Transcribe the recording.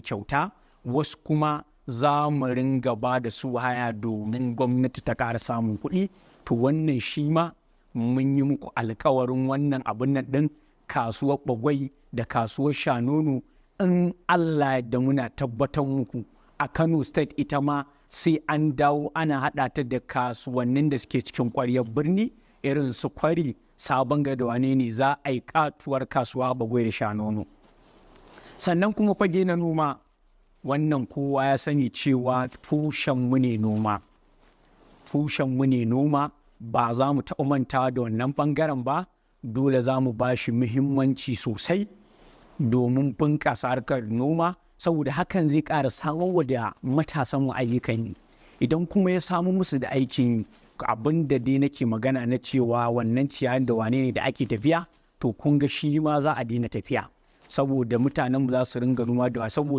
kyauta, wasu kuma za mu ringa ba da su haya domin gwamnati ta ƙara samun kuɗi. To wannan shi ma mun yi muku alkawarin wannan abin nan ɗin kasuwar Bagwai da kasuwar Shanono, in Allah da muna tabbatar muku a Kano State ita ma sai an dawo ana haɗa ta da kasuwannin da suke cikin ƙwaryar birni irin su Kwari, Sabon Gari da wane ne, za a yi katuwar kasuwa Bagwai da Shanono. Sannan kuma fage na noma, wannan kowa ya sani cewa tushenmu ne noma. Tushenmu ne noma, ba za mu taɓa mantawa da wannan ɓangaren ba, dole za mu ba shi muhimmanci sosai domin bunƙasa harkar noma, saboda hakan zai ƙara samarwa da matasanmu ayyukan yi. Idan kuma ya samu musu da aikin abin da dai nake magana na cewa wannan ciyayin da wane ne da ake tafiya, to kun ga shi ma za a daina tafiya, saboda mutanenmu za su ringa noma da saboda